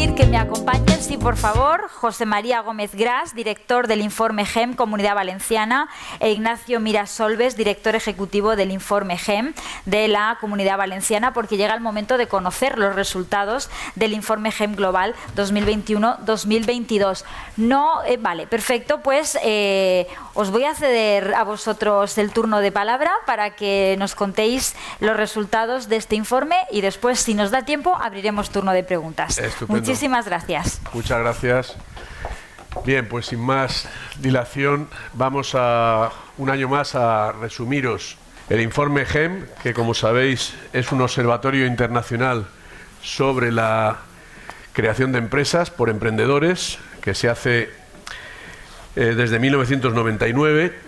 pedir que me acompañen, sí, por favor, José María Gómez Gras, director del informe GEM Comunidad Valenciana, e Ignacio Mirasolves, director ejecutivo del informe GEM de la Comunidad Valenciana, porque llega el momento de conocer los resultados del informe GEM Global 2021-2022. Vale, perfecto, pues os voy a ceder a vosotros el turno de palabra para que nos contéis los resultados de este informe y después, si nos da tiempo, abriremos turno de preguntas. Estupendo. Muchísimas gracias. Muchas gracias. Bien, pues sin más dilación, vamos a un año más a resumiros el informe GEM, que como sabéis es un observatorio internacional sobre la creación de empresas por emprendedores, que se hace desde 1999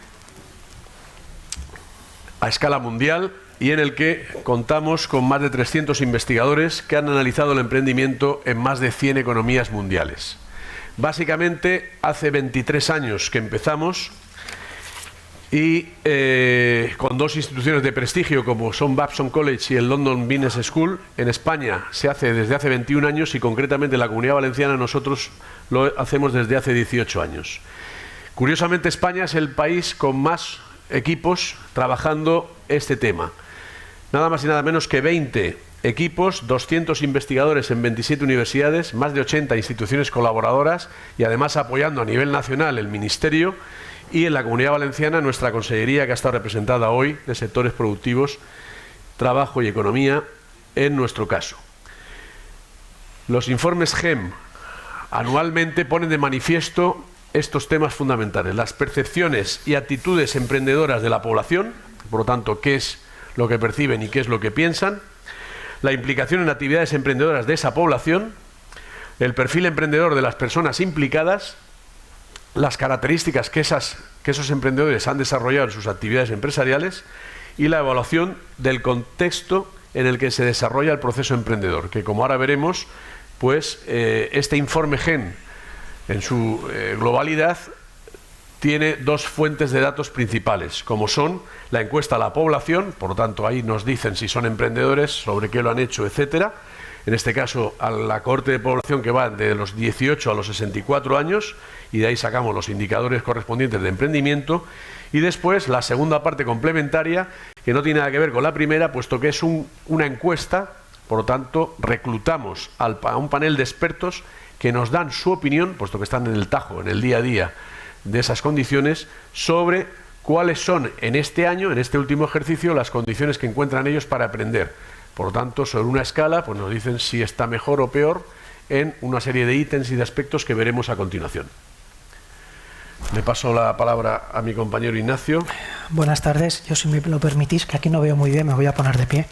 a escala mundial, y en el que contamos con más de 300 investigadores que han analizado el emprendimiento en más de 100 economías mundiales. Básicamente, hace 23 años que empezamos, y con dos instituciones de prestigio como son Babson College y el London Business School. En España se hace desde hace 21 años y concretamente en la Comunidad Valenciana nosotros lo hacemos desde hace 18 años. Curiosamente, España es el país con más equipos trabajando este tema. Nada más y nada menos que 20 equipos, 200 investigadores en 27 universidades, más de 80 instituciones colaboradoras y además apoyando a nivel nacional el Ministerio, y en la Comunidad Valenciana nuestra Consellería, que ha estado representada hoy, de sectores productivos, trabajo y economía, en nuestro caso. Los informes GEM anualmente ponen de manifiesto estos temas fundamentales: las percepciones y actitudes emprendedoras de la población, por lo tanto, qué es lo que perciben y qué es lo que piensan, la implicación en actividades emprendedoras de esa población, el perfil emprendedor de las personas implicadas, las características que esos emprendedores han desarrollado en sus actividades empresariales, y la evaluación del contexto en el que se desarrolla el proceso emprendedor, que, como ahora veremos, pues este informe GEM en su globalidad tiene dos fuentes de datos principales, como son la encuesta a la población, por lo tanto ahí nos dicen si son emprendedores, sobre qué lo han hecho, etcétera. En este caso, a la cohorte de población que va de los 18 a los 64 años, y de ahí sacamos los indicadores correspondientes de emprendimiento. Y después la segunda parte complementaria, que no tiene nada que ver con la primera, puesto que es una encuesta. Por lo tanto, reclutamos a un panel de expertos que nos dan su opinión, puesto que están en el tajo, en el día a día de esas condiciones, sobre cuáles son en este año, en este último ejercicio, las condiciones que encuentran ellos para aprender. Por lo tanto, sobre una escala, pues nos dicen si está mejor o peor en una serie de ítems y de aspectos que veremos a continuación. Le paso la palabra a mi compañero Ignacio. Buenas tardes. Yo, si me lo permitís, que aquí no veo muy bien, me voy a poner de pie.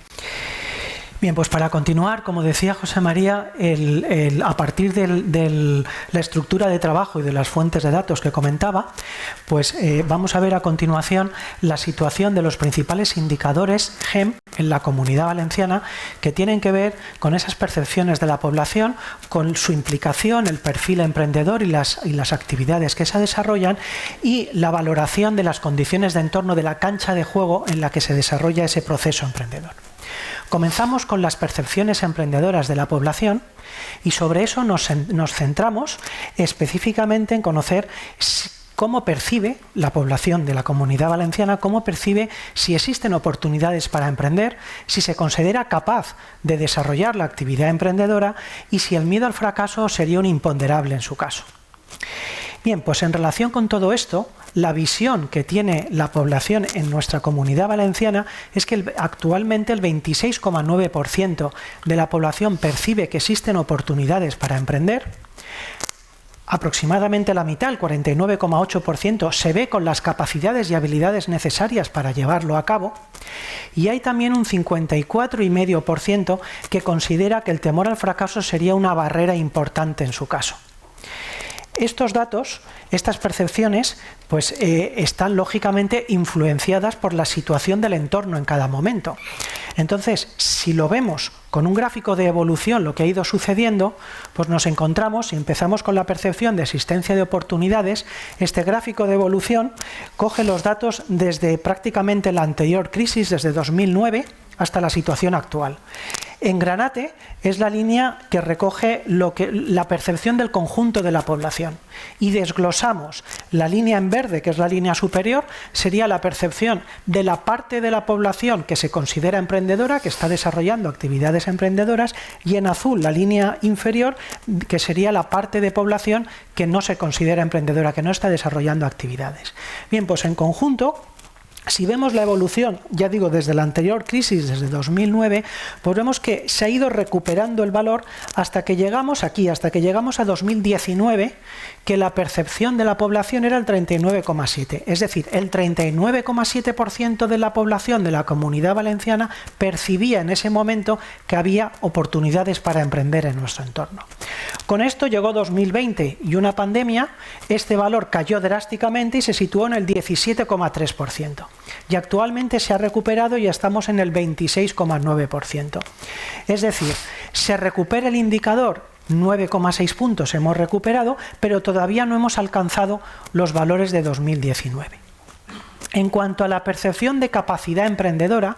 Bien, pues para continuar, como decía José María, a partir de la estructura de trabajo y de las fuentes de datos que comentaba, pues vamos a ver a continuación la situación de los principales indicadores GEM en la Comunidad Valenciana, que tienen que ver con esas percepciones de la población, con su implicación, el perfil emprendedor y las actividades que se desarrollan, y la valoración de las condiciones de entorno de la cancha de juego en la que se desarrolla ese proceso emprendedor. Comenzamos con las percepciones emprendedoras de la población, y sobre eso nos centramos específicamente en conocer cómo percibe la población de la Comunidad Valenciana, cómo percibe si existen oportunidades para emprender, si se considera capaz de desarrollar la actividad emprendedora y si el miedo al fracaso sería un imponderable en su caso. Bien, pues en relación con todo esto, la visión que tiene la población en nuestra Comunidad Valenciana es que actualmente el 26,9% de la población percibe que existen oportunidades para emprender. Aproximadamente la mitad, el 49,8%, se ve con las capacidades y habilidades necesarias para llevarlo a cabo. Y hay también un 54,5% que considera que el temor al fracaso sería una barrera importante en su caso. Estos datos, estas percepciones, pues están lógicamente influenciadas por la situación del entorno en cada momento. Entonces, si lo vemos con un gráfico de evolución, lo que ha ido sucediendo, pues nos encontramos, si empezamos con la percepción de existencia de oportunidades, este gráfico de evolución coge los datos desde prácticamente la anterior crisis, desde 2009, hasta la situación actual. En granate es la línea que recoge la percepción del conjunto de la población. Y desglosamos la línea en verde, que es la línea superior, sería la percepción de la parte de la población que se considera emprendedora, que está desarrollando actividades emprendedoras, y en azul la línea inferior, que sería la parte de población que no se considera emprendedora, que no está desarrollando actividades. Bien, pues en conjunto, si vemos la evolución, ya digo, desde la anterior crisis, desde 2009, pues vemos que se ha ido recuperando el valor hasta que llegamos aquí, hasta que llegamos a 2019, que la percepción de la población era el 39,7. Es decir, el 39,7% de la población de la Comunidad Valenciana percibía en ese momento que había oportunidades para emprender en nuestro entorno. Con esto llegó 2020 y una pandemia, este valor cayó drásticamente y se situó en el 17,3%. Y actualmente se ha recuperado y estamos en el 26,9%. Es decir, se recupera el indicador, 9,6 puntos hemos recuperado, pero todavía no hemos alcanzado los valores de 2019. En cuanto a la percepción de capacidad emprendedora,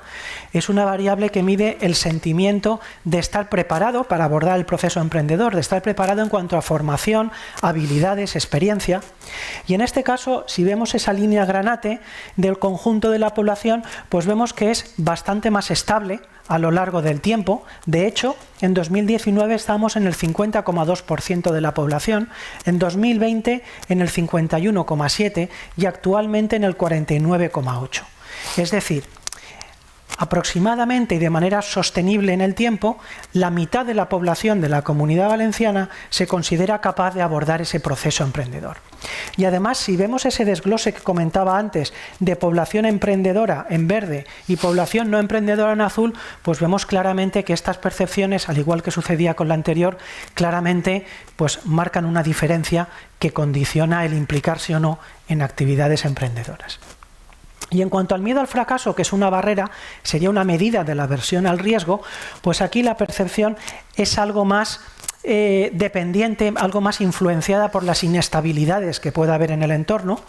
es una variable que mide el sentimiento de estar preparado para abordar el proceso emprendedor, de estar preparado en cuanto a formación, habilidades, experiencia. Y en este caso, si vemos esa línea granate del conjunto de la población, pues vemos que es bastante más estable a lo largo del tiempo. De hecho, en 2019 estábamos en el 50,2% de la población, en 2020 en el 51,7% y actualmente en el 49,8%. Es decir, aproximadamente y de manera sostenible en el tiempo, la mitad de la población de la Comunidad Valenciana se considera capaz de abordar ese proceso emprendedor. Y además, si vemos ese desglose que comentaba antes de población emprendedora en verde y población no emprendedora en azul, pues vemos claramente que estas percepciones, al igual que sucedía con la anterior, claramente pues marcan una diferencia que condiciona el implicarse o no en actividades emprendedoras. Y en cuanto al miedo al fracaso, que es una barrera, sería una medida de la aversión al riesgo, pues aquí la percepción es algo más dependiente, algo más influenciada por las inestabilidades que pueda haber en el entorno.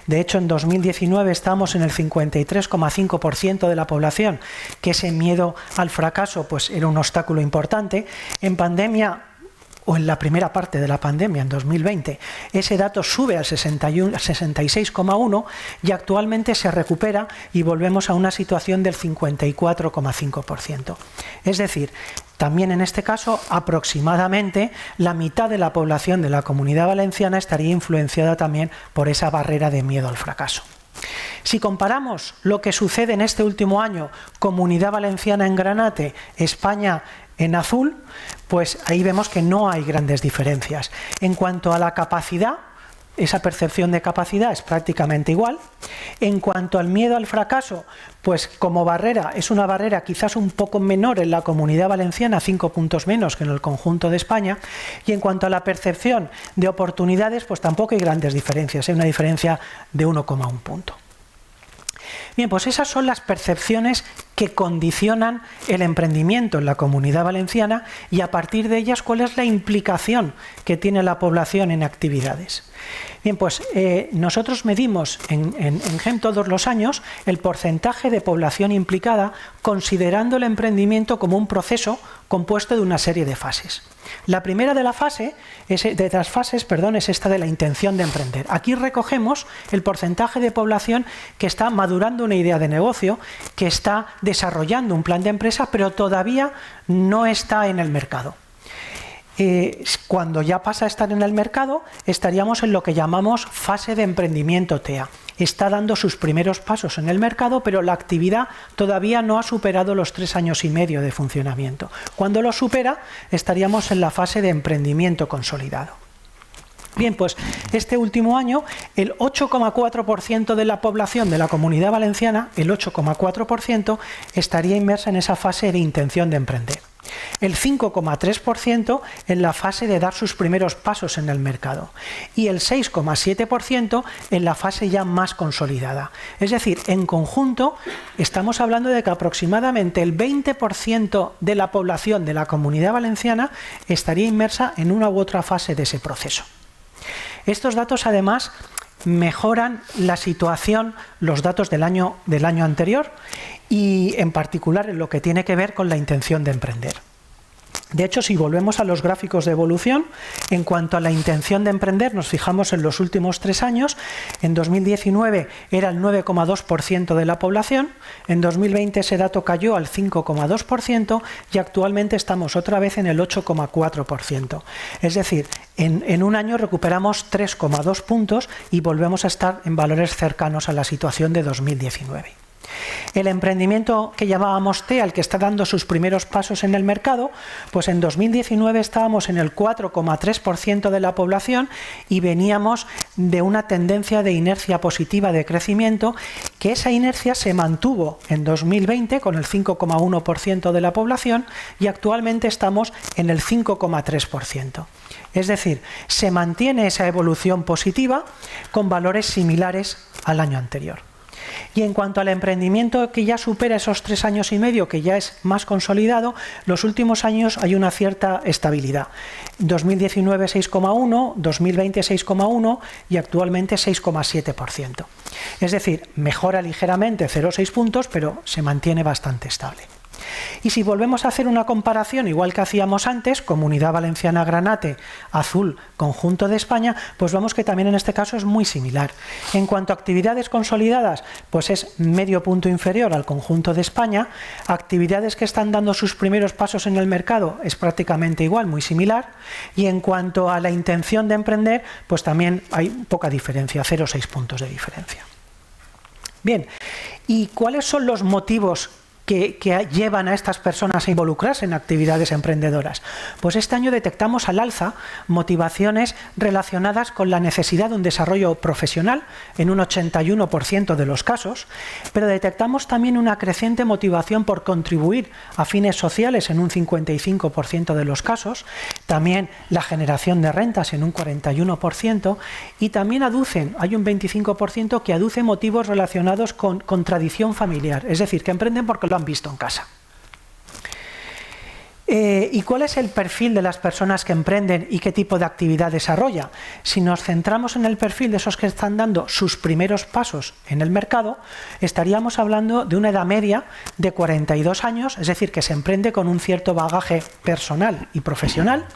De hecho, en 2019 estamos en el 53,5% de la población, que ese miedo al fracaso pues era un obstáculo importante. En pandemia, o en la primera parte de la pandemia, en 2020, ese dato sube al 66,1% y actualmente se recupera y volvemos a una situación del 54,5%. Es decir, también en este caso, aproximadamente la mitad de la población de la Comunidad Valenciana estaría influenciada también por esa barrera de miedo al fracaso. Si comparamos lo que sucede en este último año, Comunidad Valenciana en granate, España en azul, pues ahí vemos que no hay grandes diferencias. En cuanto a la capacidad, esa percepción de capacidad es prácticamente igual. En cuanto al miedo al fracaso, pues como barrera, es una barrera quizás un poco menor en la Comunidad Valenciana, 5 puntos menos que en el conjunto de España. Y en cuanto a la percepción de oportunidades, pues tampoco hay grandes diferencias, hay una diferencia de 1,1 punto. Bien, pues esas son las percepciones que condicionan el emprendimiento en la Comunidad Valenciana y a partir de ellas, ¿cuál es la implicación que tiene la población en actividades? Bien, pues nosotros medimos en GEM todos los años el porcentaje de población implicada considerando el emprendimiento como un proceso compuesto de una serie de fases. La primera de las fases es esta de la intención de emprender. Aquí recogemos el porcentaje de población que está madurando una idea de negocio, que está desarrollando un plan de empresa, pero todavía no está en el mercado. Cuando ya pasa a estar en el mercado, estaríamos en lo que llamamos fase de emprendimiento TEA. Está dando sus primeros pasos en el mercado, pero la actividad todavía no ha superado los 3 años y medio de funcionamiento. Cuando lo supera, estaríamos en la fase de emprendimiento consolidado. Bien, pues este último año el 8,4% de la población de la Comunidad Valenciana, el 8,4%, estaría inmersa en esa fase de intención de emprender. El 5,3% en la fase de dar sus primeros pasos en el mercado y el 6,7% en la fase ya más consolidada. Es decir, en conjunto estamos hablando de que aproximadamente el 20% de la población de la Comunidad Valenciana estaría inmersa en una u otra fase de ese proceso. Estos datos además mejoran la situación, los datos del año anterior y en particular en lo que tiene que ver con la intención de emprender. De hecho, si volvemos a los gráficos de evolución, en cuanto a la intención de emprender, nos fijamos en los últimos 3 años. En 2019 era el 9,2% de la población, en 2020 ese dato cayó al 5,2% y actualmente estamos otra vez en el 8,4%. Es decir, en un año recuperamos 3,2 puntos y volvemos a estar en valores cercanos a la situación de 2019. El emprendimiento que llamábamos TEA, el que está dando sus primeros pasos en el mercado, pues en 2019 estábamos en el 4,3% de la población y veníamos de una tendencia de inercia positiva de crecimiento, que esa inercia se mantuvo en 2020 con el 5,1% de la población y actualmente estamos en el 5,3%. Es decir, se mantiene esa evolución positiva con valores similares al año anterior. Y en cuanto al emprendimiento que ya supera esos 3 años y medio, que ya es más consolidado, los últimos años hay una cierta estabilidad. 2019 6,1, 2020 6,1 y actualmente 6,7%. Es decir, mejora ligeramente 0,6 puntos, pero se mantiene bastante estable. Y si volvemos a hacer una comparación, igual que hacíamos antes, Comunidad Valenciana Granate, azul, conjunto de España, pues vemos que también en este caso es muy similar. En cuanto a actividades consolidadas, pues es medio punto inferior al conjunto de España. Actividades que están dando sus primeros pasos en el mercado es prácticamente igual, muy similar. Y en cuanto a la intención de emprender, pues también hay poca diferencia, 0,6 puntos de diferencia. Bien, ¿y cuáles son los motivos que llevan a estas personas a involucrarse en actividades emprendedoras? Pues este año detectamos al alza motivaciones relacionadas con la necesidad de un desarrollo profesional en un 81% de los casos, pero detectamos también una creciente motivación por contribuir a fines sociales en un 55% de los casos, también la generación de rentas en un 41% y también hay un 25% que aduce motivos relacionados con tradición familiar, es decir, que emprenden porque lo han visto en casa. ¿Y cuál es el perfil de las personas que emprenden y qué tipo de actividad desarrolla? Si nos centramos en el perfil de esos que están dando sus primeros pasos en el mercado, estaríamos hablando de una edad media de 42 años, es decir, que se emprende con un cierto bagaje personal y profesional.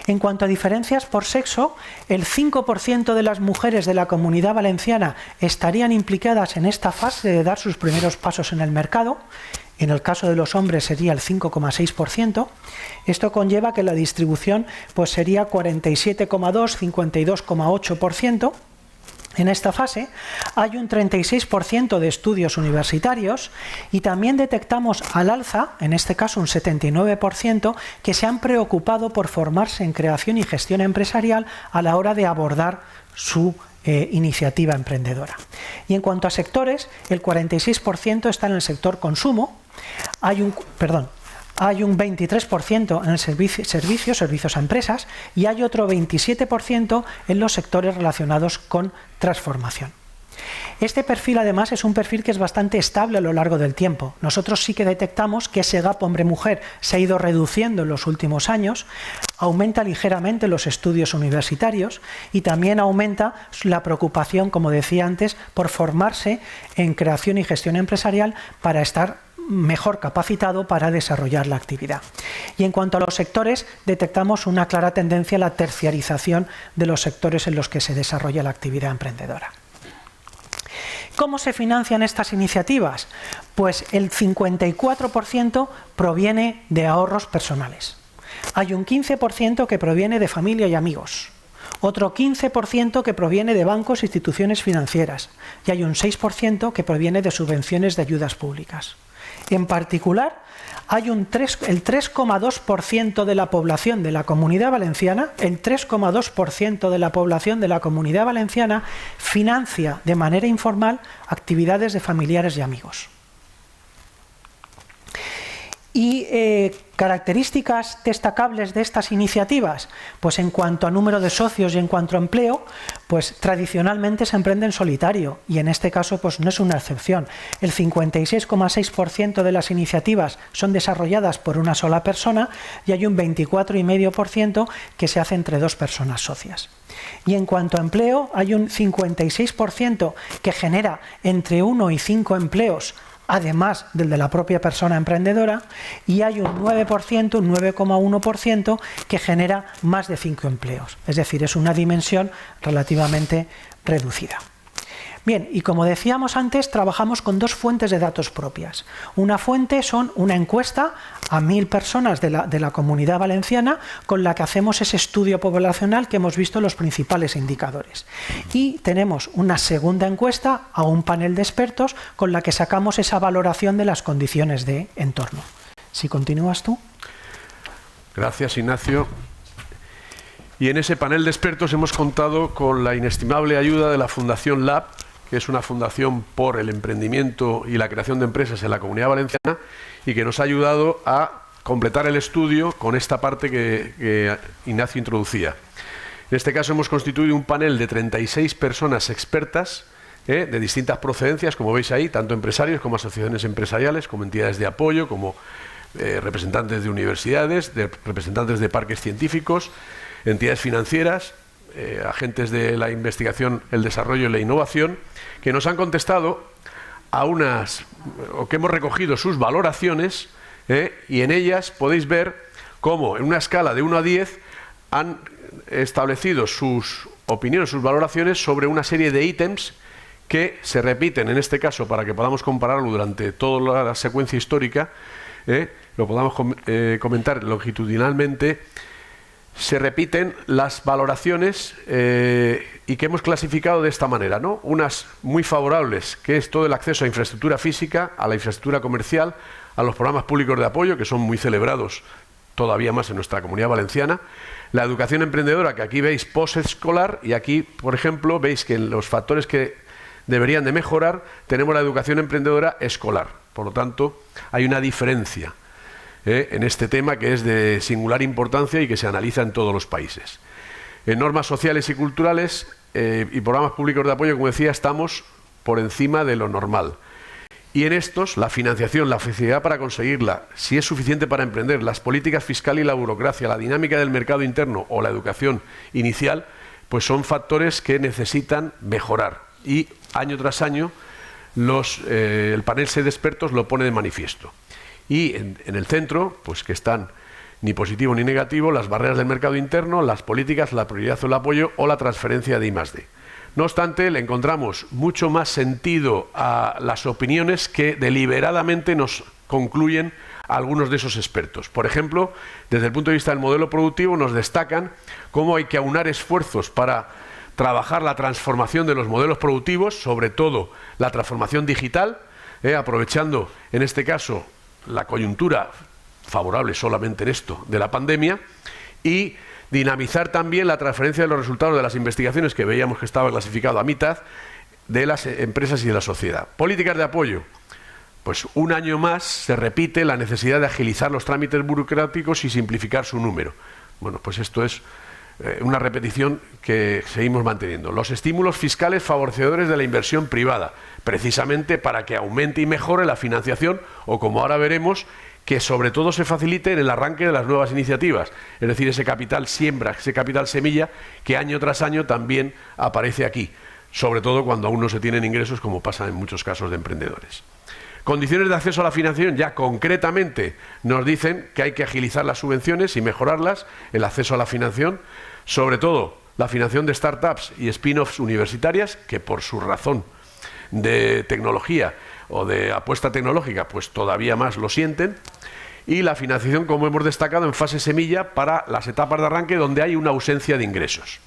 En cuanto a diferencias por sexo, el 5% de las mujeres de la Comunidad Valenciana estarían implicadas en esta fase de dar sus primeros pasos en el mercado. En el caso de los hombres sería el 5,6%. Esto conlleva que la distribución pues sería 47,2, 52,8%. En esta fase hay un 36% de estudios universitarios y también detectamos al alza, en este caso un 79%, que se han preocupado por formarse en creación y gestión empresarial a la hora de abordar su iniciativa emprendedora. Y en cuanto a sectores, el 46% está en el sector consumo, hay un 23% en el servicios a empresas y hay otro 27% en los sectores relacionados con transformación. Este perfil además es un perfil que es bastante estable a lo largo del tiempo. Nosotros sí que detectamos que ese gap hombre-mujer se ha ido reduciendo en los últimos años, aumenta ligeramente los estudios universitarios y también aumenta la preocupación, como decía antes, por formarse en creación y gestión empresarial para estar mejor capacitado para desarrollar la actividad. Y en cuanto a los sectores, detectamos una clara tendencia a la terciarización de los sectores en los que se desarrolla la actividad emprendedora. ¿Cómo se financian estas iniciativas? Pues el 54% proviene de ahorros personales. Hay un 15% que proviene de familia y amigos. Otro 15% que proviene de bancos e instituciones financieras. Y hay un 6% que proviene de subvenciones de ayudas públicas. En particular, hay el 3,2% de la población de la Comunidad Valenciana, el 3,2% de la población de la Comunidad Valenciana financia de manera informal actividades de familiares y amigos. Y características destacables de estas iniciativas, pues en cuanto a número de socios y en cuanto a empleo, pues tradicionalmente se emprende en solitario y en este caso pues no es una excepción. El 56,6% de las iniciativas son desarrolladas por una sola persona y hay un 24,5% que se hace entre 2 personas socias. Y en cuanto a empleo, hay un 56% que genera entre 1 y 5 empleos además del de la propia persona emprendedora, y hay un 9%, un 9,1% que genera más de 5 empleos. Es decir, es una dimensión relativamente reducida. Bien, y como decíamos antes, trabajamos con 2 fuentes de datos propias. Una fuente son una encuesta a 1000 personas de la Comunidad Valenciana con la que hacemos ese estudio poblacional que hemos visto los principales indicadores. Y tenemos una segunda encuesta a un panel de expertos con la que sacamos esa valoración de las condiciones de entorno. Si continúas tú. Gracias, Ignacio. Y en ese panel de expertos hemos contado con la inestimable ayuda de la Fundación Lab, que es una fundación por el emprendimiento y la creación de empresas en la Comunidad Valenciana, y que nos ha ayudado a completar el estudio con esta parte que Ignacio introducía. En este caso hemos constituido un panel de 36 personas expertas de distintas procedencias, como veis ahí, tanto empresarios como asociaciones empresariales, como entidades de apoyo, como representantes de universidades, representantes de parques científicos, entidades financieras, agentes de la investigación, el desarrollo y la innovación, que nos han contestado a o que hemos recogido sus valoraciones, y en ellas podéis ver cómo en una escala de 1 a 10 han establecido sus opiniones, sus valoraciones sobre una serie de ítems que se repiten, en este caso, para que podamos compararlo durante toda la secuencia histórica, lo podamos comentar longitudinalmente. Se repiten las valoraciones y que hemos clasificado de esta manera, ¿no? Unas muy favorables, que es todo el acceso a infraestructura física, a la infraestructura comercial, a los programas públicos de apoyo, que son muy celebrados todavía más en nuestra Comunidad Valenciana, la educación emprendedora, que aquí veis posescolar, y aquí, por ejemplo, veis que en los factores que deberían de mejorar tenemos la educación emprendedora escolar. Por lo tanto, hay una diferencia en este tema que es de singular importancia y que se analiza en todos los países. En normas sociales y culturales y programas públicos de apoyo, como decía, estamos por encima de lo normal. Y en estos, la financiación, la facilidad para conseguirla, si es suficiente para emprender, las políticas fiscales y la burocracia, la dinámica del mercado interno o la educación inicial, pues son factores que necesitan mejorar. Y año tras año el panel de expertos lo pone de manifiesto. Y en el centro, pues que están ni positivo ni negativo, las barreras del mercado interno, las políticas, la prioridad o el apoyo o la transferencia de I+D. No obstante, le encontramos mucho más sentido a las opiniones que deliberadamente nos concluyen algunos de esos expertos. Por ejemplo, desde el punto de vista del modelo productivo, nos destacan cómo hay que aunar esfuerzos para trabajar la transformación de los modelos productivos, sobre todo la transformación digital, aprovechando en este caso la coyuntura favorable solamente en esto de la pandemia, y dinamizar también la transferencia de los resultados de las investigaciones, que veíamos que estaba clasificado a mitad, de las empresas y de la sociedad. Políticas de apoyo. Pues un año más se repite la necesidad de agilizar los trámites burocráticos y simplificar su número. Bueno, pues esto es una repetición que seguimos manteniendo. Los estímulos fiscales favorecedores de la inversión privada, precisamente para que aumente y mejore la financiación, o como ahora veremos, que sobre todo se facilite en el arranque de las nuevas iniciativas, es decir, ese capital siembra, ese capital semilla que año tras año también aparece aquí, sobre todo cuando aún no se tienen ingresos, como pasa en muchos casos de emprendedores. Condiciones de acceso a la financiación, ya concretamente nos dicen que hay que agilizar las subvenciones y mejorarlas, el acceso a la financiación, sobre todo la financiación de startups y spin-offs universitarias, que por su razón de tecnología o de apuesta tecnológica, pues todavía más lo sienten, y la financiación, como hemos destacado, en fase semilla para las etapas de arranque donde hay una ausencia de ingresos.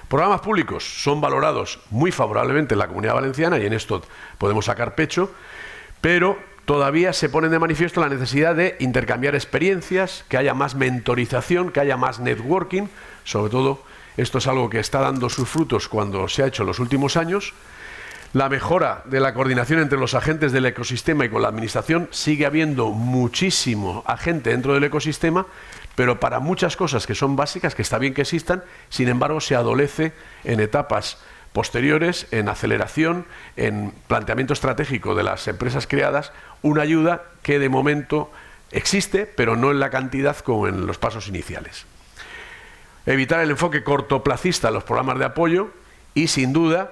Programas públicos son valorados muy favorablemente en la Comunidad Valenciana, y en esto podemos sacar pecho, pero todavía se pone de manifiesto la necesidad de intercambiar experiencias, que haya más mentorización, que haya más networking. Sobre todo, esto es algo que está dando sus frutos cuando se ha hecho en los últimos años. La mejora de la coordinación entre los agentes del ecosistema y con la administración. Sigue habiendo muchísimo agente dentro del ecosistema, pero para muchas cosas que son básicas, que está bien que existan, sin embargo se adolece en etapas posteriores, en aceleración, en planteamiento estratégico de las empresas creadas, una ayuda que de momento existe, pero no en la cantidad como en los pasos iniciales. Evitar el enfoque cortoplacista en los programas de apoyo y, sin duda,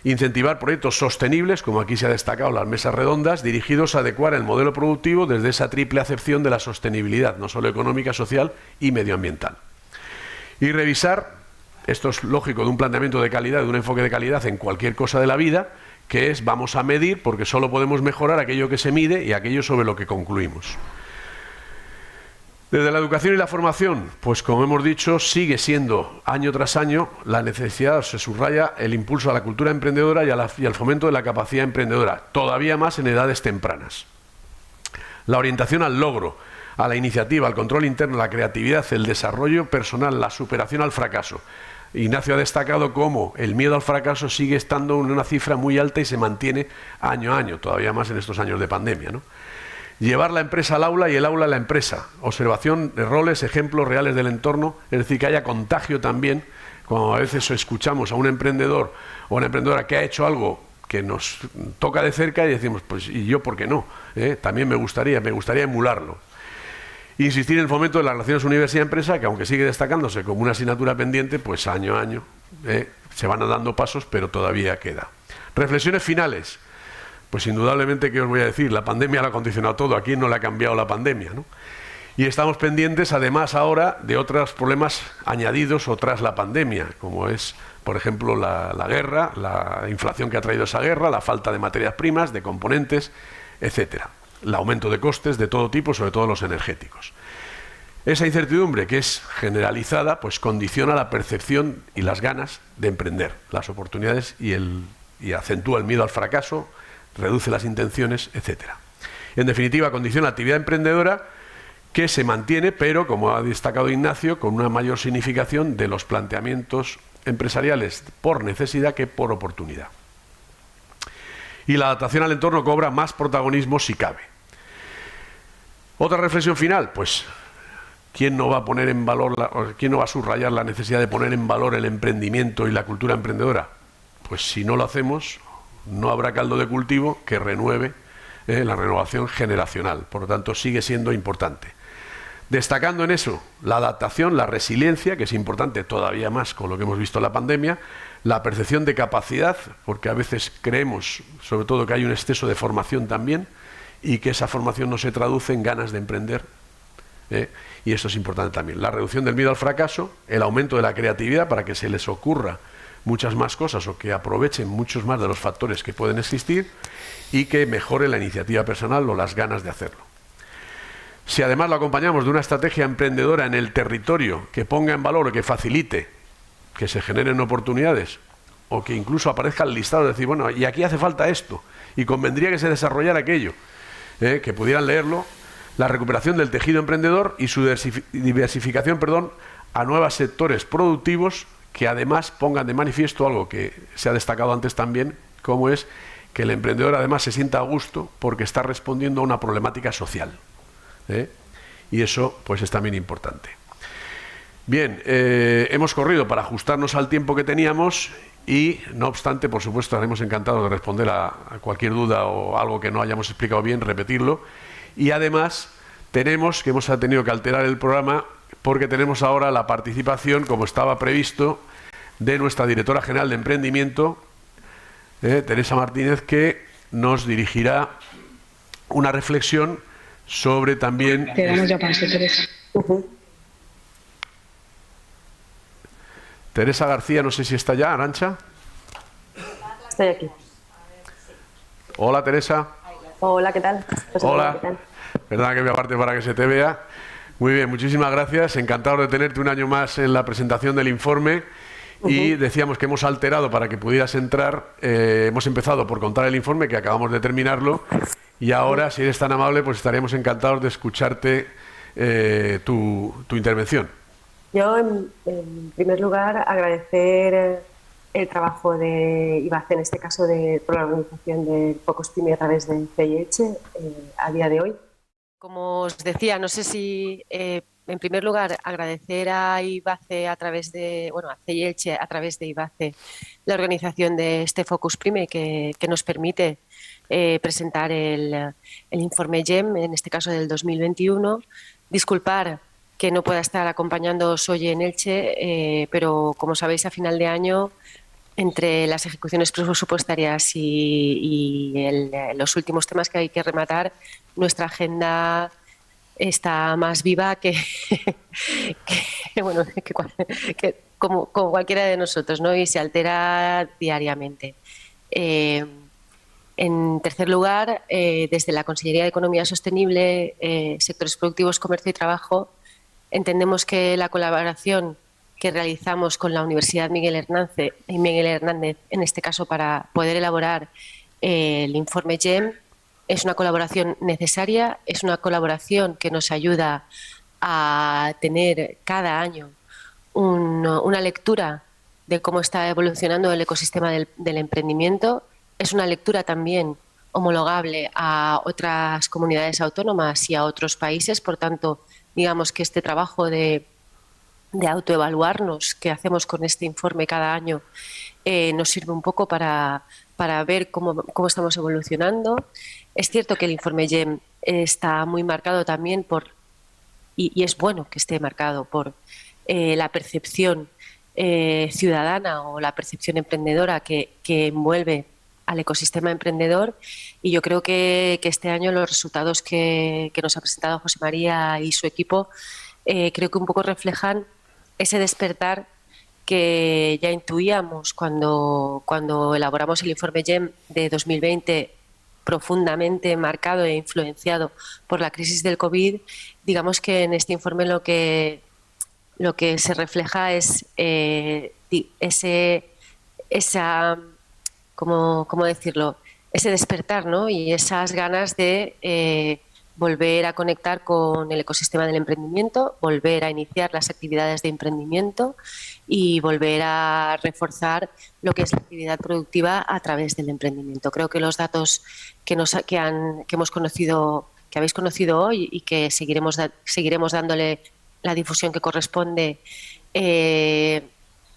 Incentivar proyectos sostenibles, como aquí se ha destacado las mesas redondas, dirigidos a adecuar el modelo productivo desde esa triple acepción de la sostenibilidad, no solo económica, social y medioambiental. Y revisar, esto es lógico de un planteamiento de calidad, de un enfoque de calidad en cualquier cosa de la vida, que es vamos a medir porque solo podemos mejorar aquello que se mide y aquello sobre lo que concluimos. Desde la educación y la formación, pues como hemos dicho, sigue siendo año tras año la necesidad, se subraya el impulso a la cultura emprendedora y al fomento de la capacidad emprendedora, todavía más en edades tempranas. La orientación al logro, a la iniciativa, al control interno, la creatividad, el desarrollo personal, la superación al fracaso. Ignacio ha destacado cómo el miedo al fracaso sigue estando en una cifra muy alta y se mantiene año a año, todavía más en estos años de pandemia, ¿no? Llevar la empresa al aula y el aula a la empresa. Observación de roles, ejemplos reales del entorno, es decir, que haya contagio también. Cuando a veces escuchamos a un emprendedor o una emprendedora que ha hecho algo que nos toca de cerca y decimos, pues ¿y yo por qué no? También me gustaría emularlo. Insistir en el fomento de las relaciones universidad-empresa, que aunque sigue destacándose como una asignatura pendiente, pues año a año se van dando pasos, pero todavía queda. Reflexiones finales. Pues indudablemente, ¿qué os voy a decir? La pandemia lo ha condicionado todo. ¿A quién no le ha cambiado la pandemia, no? Y estamos pendientes, además, ahora de otros problemas añadidos o tras la pandemia, como es, por ejemplo, la guerra, la inflación que ha traído esa guerra, la falta de materias primas, de componentes, etcétera. El aumento de costes de todo tipo, sobre todo los energéticos. Esa incertidumbre, que es generalizada, pues condiciona la percepción y las ganas de emprender, las oportunidades y acentúa el miedo al fracaso, reduce las intenciones, etcétera. En definitiva, condiciona la actividad emprendedora que se mantiene, pero, como ha destacado Ignacio, con una mayor significación de los planteamientos empresariales por necesidad que por oportunidad. Y la adaptación al entorno cobra más protagonismo si cabe. Otra reflexión final, pues, ¿quién no va a poner en valor, quién no va a subrayar la necesidad de poner en valor el emprendimiento y la cultura emprendedora? Pues si no lo hacemos, no habrá caldo de cultivo que renueve la renovación generacional. Por lo tanto, sigue siendo importante. Destacando en eso la adaptación, la resiliencia, que es importante todavía más con lo que hemos visto en la pandemia, la percepción de capacidad, porque a veces creemos, sobre todo, que hay un exceso de formación también y que esa formación no se traduce en ganas de emprender. Y esto es importante también. La reducción del miedo al fracaso, el aumento de la creatividad para que se les ocurra muchas más cosas o que aprovechen muchos más de los factores que pueden existir y que mejore la iniciativa personal o las ganas de hacerlo. Si además lo acompañamos de una estrategia emprendedora en el territorio que ponga en valor o que facilite que se generen oportunidades o que incluso aparezca el listado de decir, bueno, y aquí hace falta esto y convendría que se desarrollara aquello, que pudieran leerlo, la recuperación del tejido emprendedor y su diversificación, a nuevos sectores productivos que además pongan de manifiesto algo que se ha destacado antes también, como es que el emprendedor además se sienta a gusto porque está respondiendo a una problemática social. Y eso pues es también importante. Bien, hemos corrido para ajustarnos al tiempo que teníamos y, no obstante, por supuesto, estaremos encantados de responder a cualquier duda o algo que no hayamos explicado bien, repetirlo. Y además hemos tenido que alterar el programa porque tenemos ahora la participación, como estaba previsto, de nuestra directora general de emprendimiento, Teresa Martínez, que nos dirigirá una reflexión sobre también... Quedamos ya para Teresa. Teresa García, no sé si está ya, Arantxa. Estoy aquí. Hola, Teresa. Hola, ¿qué tal? Hola. ¿Qué tal? Perdona que me aparte para que se te vea. Muy bien, muchísimas gracias. Encantado de tenerte un año más en la presentación del informe. Y decíamos que hemos alterado para que pudieras entrar. Hemos empezado por contar el informe, que acabamos de terminarlo. Y ahora, si eres tan amable, pues estaríamos encantados de escucharte tu intervención. Yo, en primer lugar, agradecer el trabajo de IBACE, en este caso por la organización de Focus PYME a través de CIH a día de hoy. Como os decía, no sé si, en primer lugar, agradecer a IBACE a través de, a CIH a través de IBACE, la organización de este Focus PYME que nos permite presentar el informe GEM, en este caso del 2021. Disculpar que no pueda estar acompañándoos hoy en Elche, pero como sabéis, a final de año entre las ejecuciones presupuestarias y los últimos temas que hay que rematar, nuestra agenda está más viva bueno, que como cualquiera de nosotros, ¿no? Y se altera diariamente. En tercer lugar, desde la Consellería de Economía Sostenible, Sectores Productivos, Comercio y Trabajo, entendemos que la colaboración que realizamos con la Universidad Miguel Hernández, en este caso para poder elaborar el informe GEM, es una colaboración necesaria, es una colaboración que nos ayuda a tener cada año una lectura de cómo está evolucionando el ecosistema del emprendimiento. Es una lectura también homologable a otras comunidades autónomas y a otros países. Por tanto, digamos que este trabajo de autoevaluarnos que hacemos con este informe cada año nos sirve un poco para ver cómo estamos evolucionando. Es cierto que el informe GEM está muy marcado también y es bueno que esté marcado por la percepción ciudadana o la percepción emprendedora que envuelve al ecosistema emprendedor, y yo creo que este año los resultados que nos ha presentado José María y su equipo creo que un poco reflejan ese despertar que ya intuíamos cuando elaboramos el informe GEM de 2020, profundamente marcado e influenciado por la crisis del COVID. Digamos que en este informe lo que se refleja es ¿cómo decirlo? Ese despertar, ¿no? Y esas ganas de volver a conectar con el ecosistema del emprendimiento, volver a iniciar las actividades de emprendimiento y volver a reforzar lo que es la actividad productiva a través del emprendimiento. Creo que los datos que hemos conocido, que habéis conocido hoy y que seguiremos dándole la difusión que corresponde,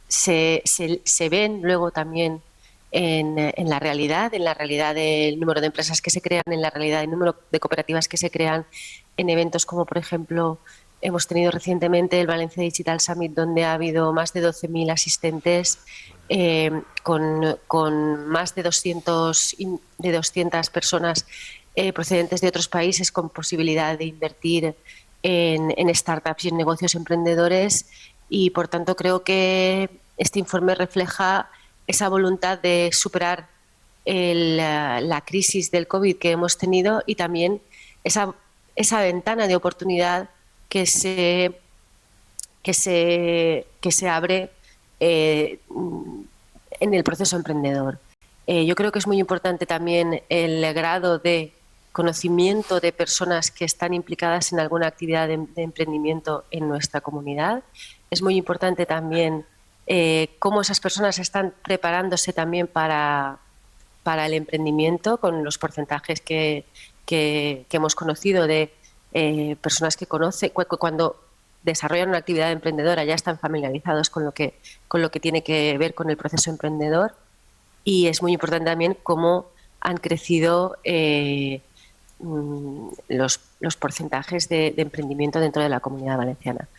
se ven luego también en la realidad del número de empresas que se crean, en la realidad del número de cooperativas que se crean, en eventos como, por ejemplo, hemos tenido recientemente el Valencia Digital Summit, donde ha habido más de 12.000 asistentes, con más de 200 personas procedentes de otros países con posibilidad de invertir en startups y en negocios emprendedores. Y, por tanto, creo que este informe refleja esa voluntad de superar la crisis del COVID que hemos tenido, y también esa ventana de oportunidad que se abre en el proceso emprendedor. Yo creo que es muy importante también el grado de conocimiento de personas que están implicadas en alguna actividad de emprendimiento en nuestra comunidad. Es muy importante también cómo esas personas están preparándose también para el emprendimiento, con los porcentajes que hemos conocido de personas que cuando desarrollan una actividad emprendedora ya están familiarizados con lo que tiene que ver con el proceso emprendedor. Y es muy importante también cómo han crecido los porcentajes de emprendimiento dentro de la Comunidad Valenciana.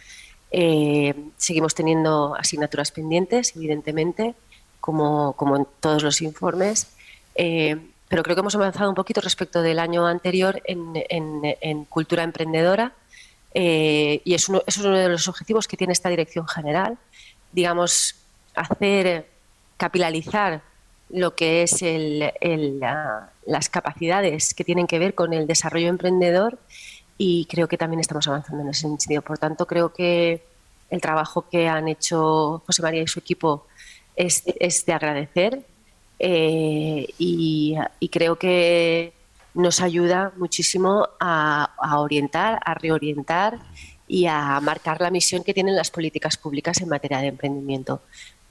Seguimos teniendo asignaturas pendientes, evidentemente, como en todos los informes, pero creo que hemos avanzado un poquito respecto del año anterior en cultura emprendedora, y es uno de los objetivos que tiene esta dirección general, digamos, capilarizar lo que es las capacidades que tienen que ver con el desarrollo emprendedor, y creo que también estamos avanzando en ese sentido. Por tanto, creo que el trabajo que han hecho José María y su equipo es de agradecer, y creo que nos ayuda muchísimo a orientar, a reorientar y a marcar la misión que tienen las políticas públicas en materia de emprendimiento.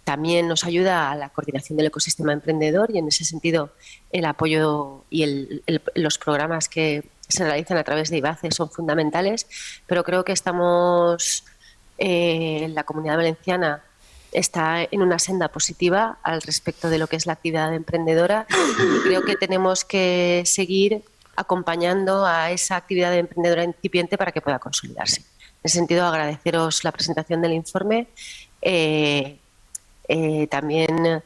También nos ayuda a la coordinación del ecosistema emprendedor, y en ese sentido el apoyo y los programas que se realizan a través de IBACE son fundamentales, pero creo que la Comunidad Valenciana está en una senda positiva al respecto de lo que es la actividad emprendedora, y creo que tenemos que seguir acompañando a esa actividad emprendedora incipiente para que pueda consolidarse. En ese sentido, agradeceros la presentación del informe. También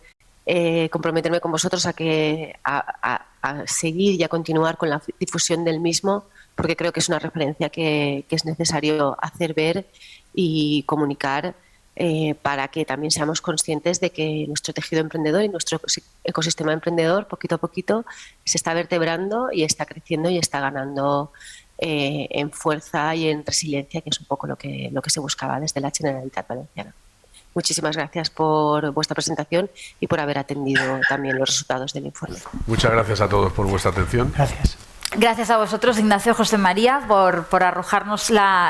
comprometerme con vosotros a seguir y a continuar con la difusión del mismo, porque creo que es una referencia que es necesario hacer ver y comunicar para que también seamos conscientes de que nuestro tejido emprendedor y nuestro ecosistema emprendedor poquito a poquito se está vertebrando y está creciendo y está ganando en fuerza y en resiliencia, que es un poco lo que se buscaba desde la Generalitat Valenciana. Muchísimas gracias por vuestra presentación y por haber atendido también los resultados del informe. Muchas gracias a todos por vuestra atención. Gracias. Gracias a vosotros, Ignacio, José María, por arrojarnos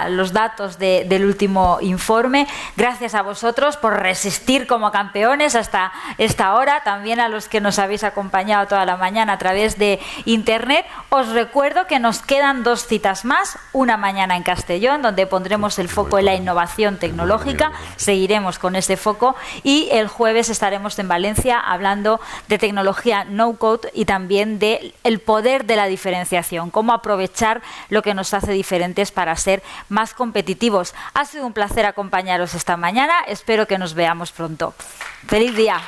los datos del último informe. Gracias a vosotros por resistir como campeones hasta esta hora. También a los que nos habéis acompañado toda la mañana a través de Internet. Os recuerdo que nos quedan 2 citas más. Una mañana en Castellón, donde pondremos el foco en la innovación tecnológica. Seguiremos con ese foco. Y el jueves estaremos en Valencia hablando de tecnología no-code y también del poder de la diferenciación. Cómo aprovechar lo que nos hace diferentes para ser más competitivos. Ha sido un placer acompañaros esta mañana. Espero que nos veamos pronto. ¡Feliz día!